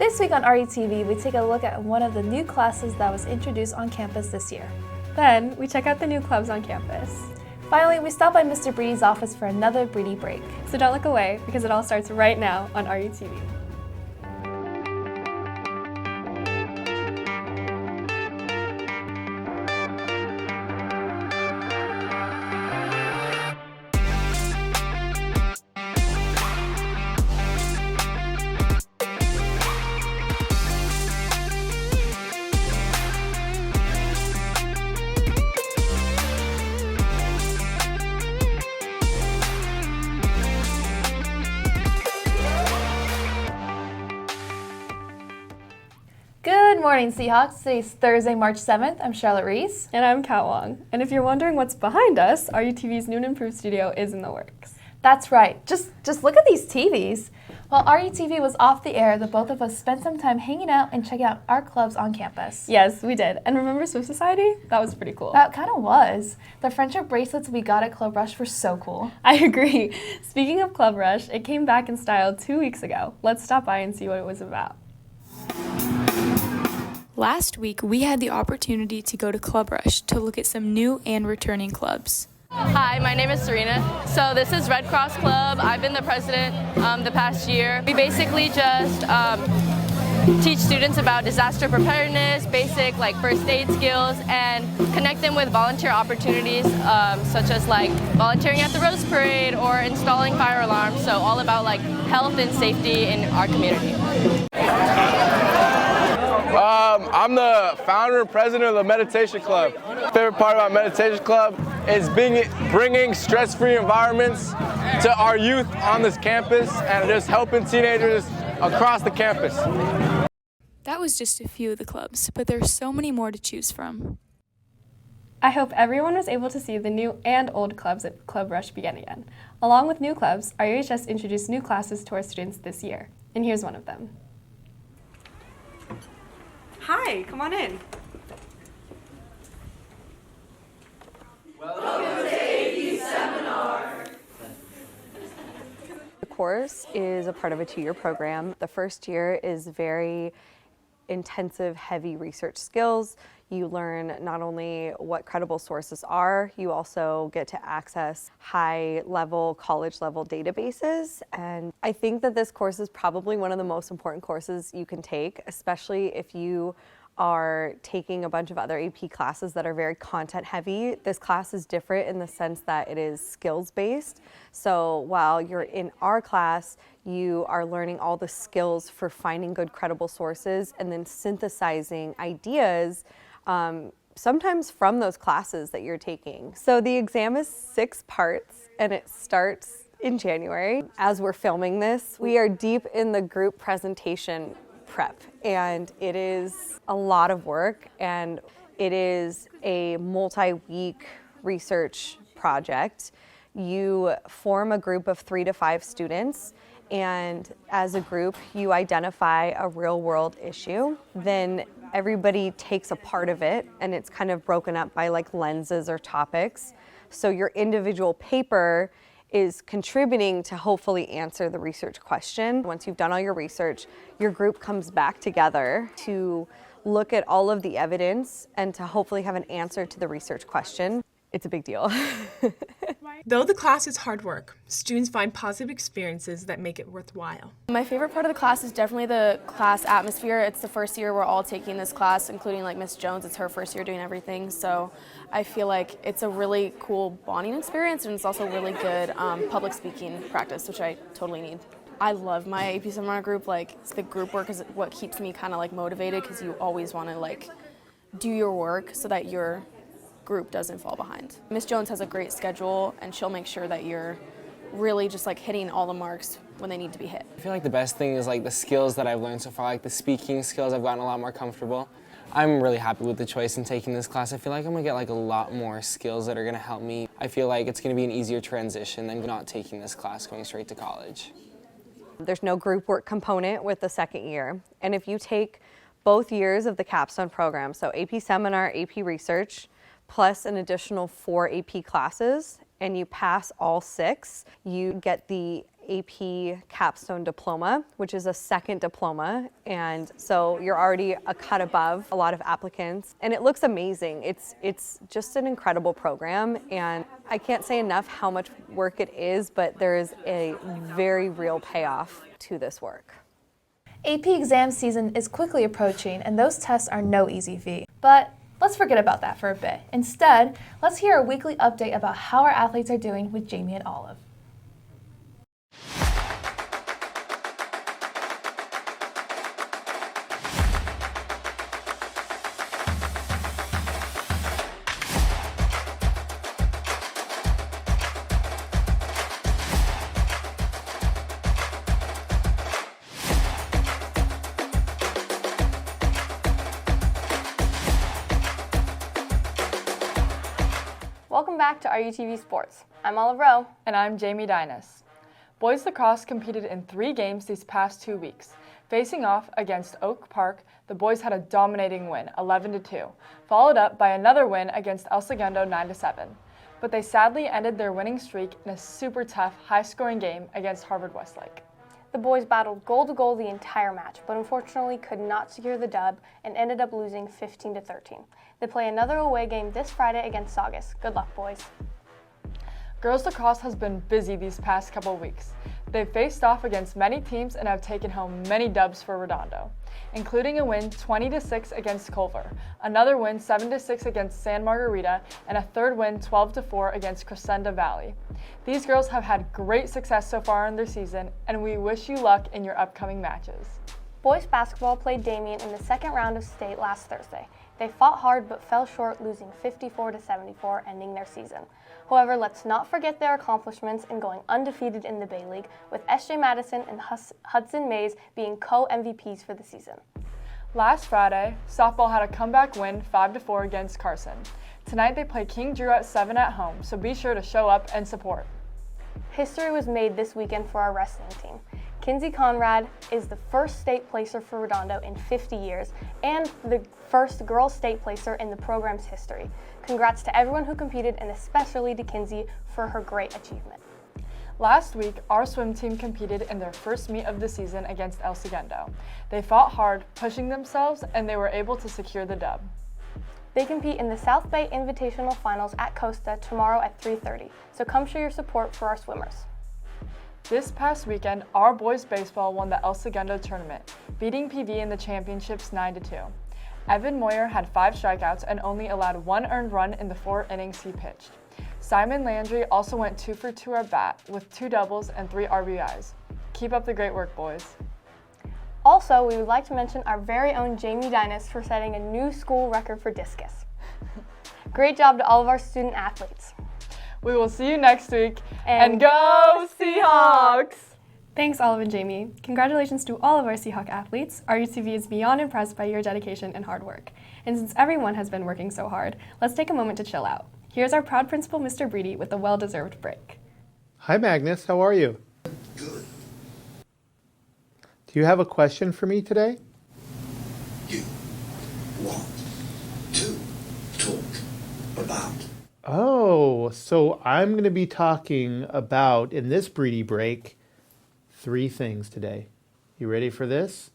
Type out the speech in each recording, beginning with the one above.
This week on RUTV, we take a look at one of the new classes that was introduced on campus this year. Then, we check out the new clubs on campus. Finally, we stop by Mr. Bridi's office for another Bridi Break. So don't look away, because it all starts right now on RUTV. Good morning, Seahawks. Today's Thursday, March 7th. I'm Charlotte Reese. And I'm Kat Wong. And if you're wondering what's behind us, RUTV's new and improved studio is in the works. That's right. Just look at these TVs. While RUTV was off the air, the both of us spent some time hanging out and checking out our clubs on campus. Yes, we did. And remember Swift Society? That was pretty cool. That kind of was. The friendship bracelets we got at Club Rush were so cool. I agree. Speaking of Club Rush, it came back in style 2 weeks ago. Let's stop by and see what it was about. Last week, we had the opportunity to go to Club Rush to look at some new and returning clubs. Hi, my name is Serena. So this is Red Cross Club. I've been the president the past year. We basically just teach students about disaster preparedness, basic like first aid skills, and connect them with volunteer opportunities such as like volunteering at the Rose Parade or installing fire alarms. So all about like health and safety in our community. I'm the founder and president of the Meditation Club. Favorite part about Meditation Club is bringing stress-free environments to our youth on this campus and just helping teenagers across the campus. That was just a few of the clubs, but there's so many more to choose from. I hope everyone was able to see the new and old clubs at Club Rush begin again. Along with new clubs, RUHS introduced new classes to our students this year, and here's one of them. Hi, come on in. Welcome to AP Seminar. The course is a part of a 2-year program. The first year is very intensive, heavy research skills. You learn not only what credible sources are, you also get to access high-level, college-level databases. And I think that this course is probably one of the most important courses you can take, especially if you are taking a bunch of other AP classes that are very content-heavy. This class is different in the sense that it is skills-based. So while you're in our class, you are learning all the skills for finding good, credible sources and then synthesizing ideas sometimes from those classes that you're taking. So the exam is 6 parts and it starts in January. As we're filming this, we are deep in the group presentation prep, and it is a lot of work, and it is a multi-week research project. You form a group of 3 to 5 students, and as a group, you identify a real-world issue. Then everybody takes a part of it, and it's kind of broken up by like lenses or topics. So your individual paper is contributing to hopefully answer the research question. Once you've done all your research, your group comes back together to look at all of the evidence and to hopefully have an answer to the research question. It's a big deal. Though the class is hard work, students find positive experiences that make it worthwhile. My favorite part of the class is definitely the class atmosphere. It's the first year we're all taking this class, including like Miss Jones. It's her first year doing everything, so I feel like it's a really cool bonding experience, and it's also really good public speaking practice, which I totally need. I love my AP seminar group. Like, the group work is what keeps me kind of like motivated, because you always want to like do your work so that your group doesn't fall behind. Miss Jones has a great schedule, and she'll make sure that you're really just like hitting all the marks when they need to be hit. I feel like the best thing is like the skills that I've learned so far, like the speaking skills. I've gotten a lot more comfortable. I'm really happy with the choice in taking this class. I feel like I'm gonna get like a lot more skills that are gonna help me. I feel like it's gonna be an easier transition than not taking this class, going straight to college. There's no group work component with the second year. And if you take both years of the capstone program, so AP Seminar, AP Research, plus an additional 4 AP classes, and you pass all 6, you get the AP capstone diploma, which is a second diploma. And so you're already a cut above a lot of applicants. And it looks amazing. It's just an incredible program. And I can't say enough how much work it is, but there is a very real payoff to this work. AP exam season is quickly approaching, and those tests are no easy feat. But let's forget about that for a bit. Instead, let's hear a weekly update about how our athletes are doing with Jamie and Olive. Welcome back to RUTV Sports. I'm Olive Rowe. And I'm Jamie Dynas. Boys lacrosse competed in 3 games these past 2 weeks. Facing off against Oak Park, the boys had a dominating win, 11-2, followed up by another win against El Segundo, 9-7. But they sadly ended their winning streak in a super tough, high-scoring game against Harvard Westlake. The boys battled goal to goal the entire match, but unfortunately could not secure the dub and ended up losing 15-13. They play another away game this Friday against Saugus. Good luck, boys. Girls lacrosse has been busy these past couple weeks. They've faced off against many teams and have taken home many dubs for Redondo, including a win 20-6 against Culver, another win 7-6 against San Margarita, and a third win 12-4 against Crescenda Valley. These girls have had great success so far in their season, and we wish you luck in your upcoming matches. Boys basketball played Damien in the second round of state last Thursday. They fought hard but fell short, losing 54-74, ending their season. However, let's not forget their accomplishments in going undefeated in the Bay League, with SJ Madison and Hudson Mays being co-MVPs for the season. Last Friday, softball had a comeback win 5-4 against Carson. Tonight they play King Drew at 7 at home, so be sure to show up and support. History was made this weekend for our wrestling team. Kinsey Conrad is the first state placer for Redondo in 50 years and the first girl state placer in the program's history. Congrats to everyone who competed and especially to Kinsey for her great achievement. Last week, our swim team competed in their first meet of the season against El Segundo. They fought hard, pushing themselves, and they were able to secure the dub. They compete in the South Bay Invitational Finals at Costa tomorrow at 3:30, so come show your support for our swimmers. This past weekend, our boys baseball won the El Segundo tournament, beating PV in the championships 9-2. Evan Moyer had 5 strikeouts and only allowed 1 earned run in the 4 innings he pitched. Simon Landry also went 2 for 2 at bat with 2 doubles and 3 RBIs. Keep up the great work, boys. Also, we would like to mention our very own Jamie Dynas for setting a new school record for discus. Great job to all of our student athletes. We will see you next week, and go Seahawks! Thanks, Olive and Jamie. Congratulations to all of our Seahawk athletes. RUTV is beyond impressed by your dedication and hard work. And since everyone has been working so hard, let's take a moment to chill out. Here's our proud principal, Mr. Breedy, with a well-deserved break. Hi, Magnus. How are you? Good. Do you have a question for me today? You want to talk about? Oh, so I'm going to be talking about, in this Breedy Break, 3 things today. You ready for this?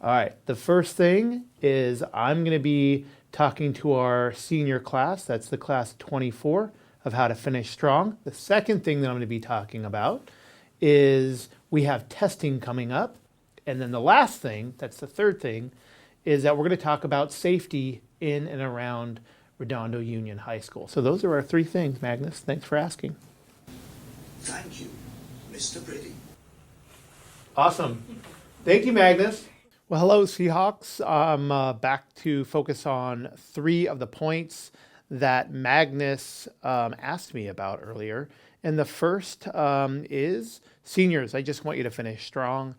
All right. The first thing is I'm going to be talking to our senior class. That's the class 24 of how to finish strong. The second thing that I'm going to be talking about is we have testing coming up. And then the last thing, that's the third thing, is that we're going to talk about safety in and around Redondo Union High School. So those are our 3 things, Magnus. Thanks for asking. Thank you, Mr. Bridi. Awesome. Thank you, Magnus. Well, hello, Seahawks. I'm back to focus on 3 of the points that Magnus asked me about earlier. And the first is seniors. I just want you to finish strong.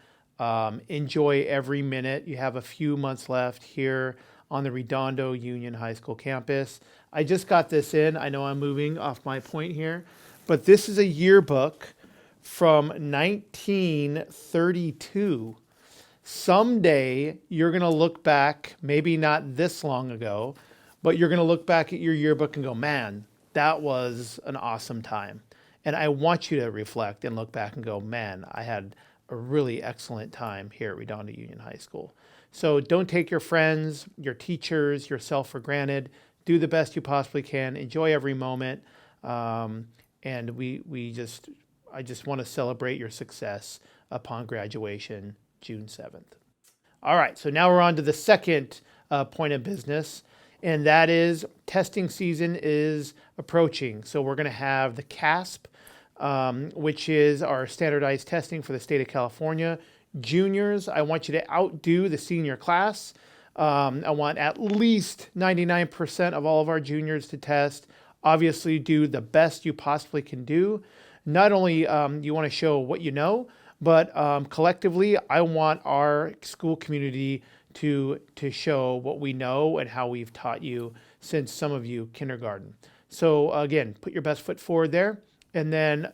Enjoy every minute. You have a few months left here on the Redondo Union High School campus. I just got this in. I know I'm moving off my point here, but this is a yearbook from 1932. Someday you're going to look back, maybe not this long ago, but you're going to look back at your yearbook and go, man, that was an awesome time. And I want you to reflect and look back and go, man, I had a really excellent time here at Redondo Union High School. So don't take your friends, your teachers, yourself for granted. Do the best you possibly can. Enjoy every moment. And I just want to celebrate your success upon graduation, June 7th. All right, so now we're on to the second point of business, and that is testing season is approaching. So we're going to have the CASP, which is our standardized testing for the state of California. Juniors, I want you to outdo the senior class. I want at least 99% of all of our juniors to test. Obviously, do the best you possibly can do. Not only you want to show what you know, but collectively, I want our school community to show what we know and how we've taught you since some of you kindergarten. So again, put your best foot forward there. And then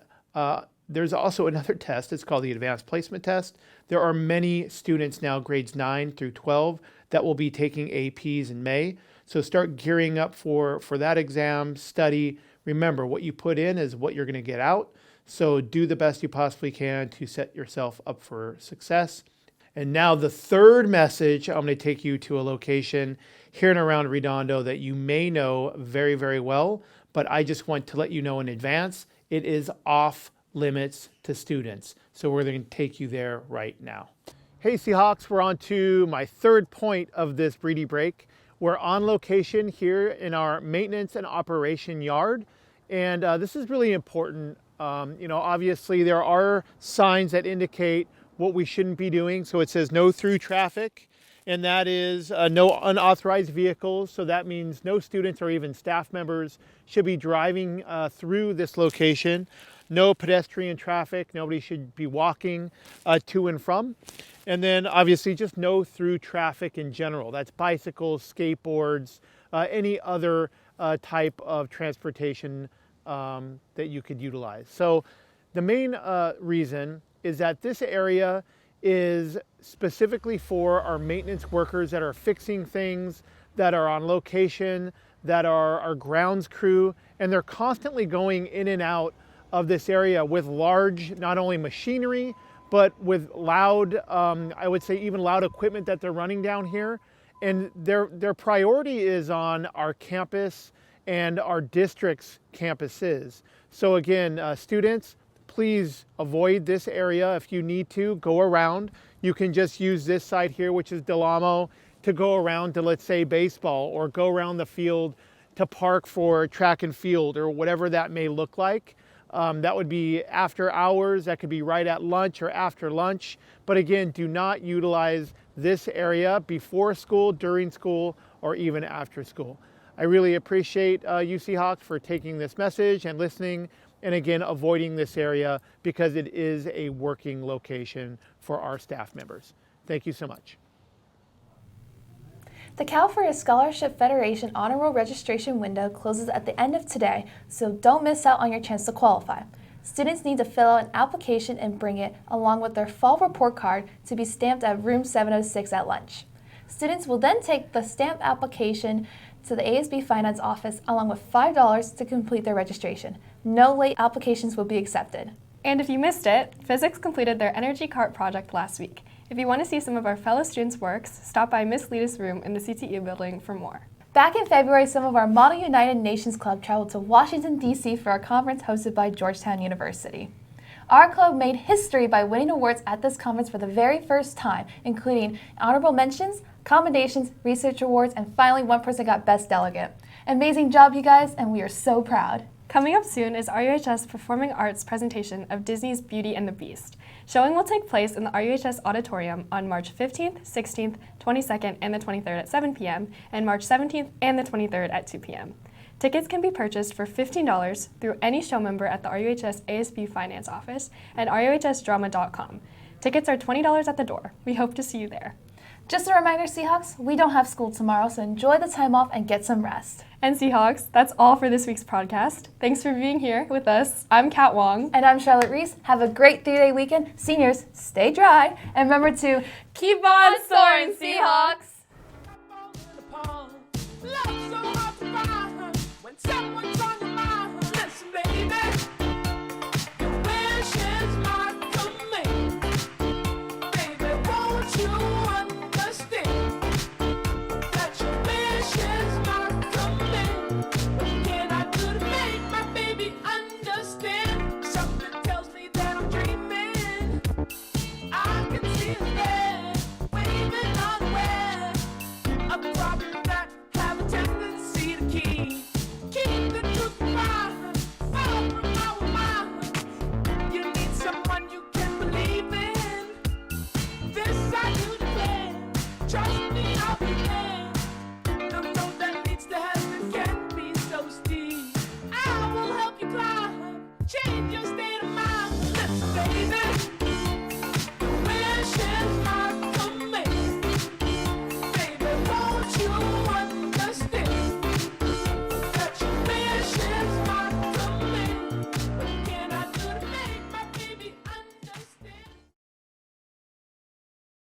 there's also another test. It's called the Advanced Placement Test. There are many students now, grades 9 through 12, that will be taking APs in May. So start gearing up for that exam, study. Remember, what you put in is what you're going to get out. So do the best you possibly can to set yourself up for success. And now the third message, I'm going to take you to a location here and around Redondo that you may know very, very well, but I just want to let you know in advance, it is off limits to students. So we're going to take you there right now. Hey Seahawks, we're on to my third point of this Breedy Break. We're on location here in our maintenance and operation yard. And this is really important. Obviously there are signs that indicate what we shouldn't be doing. So it says no through traffic, and that is no unauthorized vehicles. So that means no students or even staff members should be driving through this location. No pedestrian traffic. Nobody should be walking to and from. And then obviously just no through traffic in general. That's bicycles, skateboards, any other type of transportation that you could utilize. So the main reason is that this area is specifically for our maintenance workers that are fixing things, that are on location, that are our grounds crew, and they're constantly going in and out of this area with large, not only machinery, but with loud, I would say even loud equipment that they're running down here. And their priority is on our campus and our district's campuses. So again, students, please avoid this area. If you need to, go around. You can just use this side here, which is Del Amo, to go around to, let's say, baseball, or go around the field to park for track and field, or whatever that may look like. That would be after hours. That could be right at lunch or after lunch. But again, do not utilize this area before school, during school, or even after school. I really appreciate you Seahawks for taking this message and listening, and again, avoiding this area because it is a working location for our staff members. Thank you so much. The California Scholarship Federation Honor Roll registration window closes at the end of today, so don't miss out on your chance to qualify. Students need to fill out an application and bring it along with their fall report card to be stamped at room 706 at lunch. Students will then take the stamped application to the ASB Finance office along with $5 to complete their registration. No late applications will be accepted. And if you missed it, physics completed their energy cart project last week. If you want to see some of our fellow students' works, stop by Miss Lita's room in the CTE building for more. Back in February, some of our Model United Nations Club traveled to Washington, D.C. for a conference hosted by Georgetown University. Our club made history by winning awards at this conference for the very first time, including honorable mentions, commendations, research awards, and finally one person got Best Delegate. Amazing job, you guys, and we are so proud. Coming up soon is RUHS Performing Arts presentation of Disney's Beauty and the Beast. Showing will take place in the RUHS Auditorium on March 15th, 16th, 22nd, and the 23rd at 7 p.m., and March 17th and the 23rd at 2 p.m. Tickets can be purchased for $15 through any show member at the RUHS ASB Finance office and ruhsdrama.com. Tickets are $20 at the door. We hope to see you there. Just a reminder, Seahawks, we don't have school tomorrow, so enjoy the time off and get some rest. And Seahawks, that's all for this week's podcast. Thanks for being here with us. I'm Kat Wong. And I'm Charlotte Reese. Have a great 3-day weekend. Seniors, stay dry. And remember to keep on soaring, Seahawks! Someone's on your mind. Listen, baby. Breedy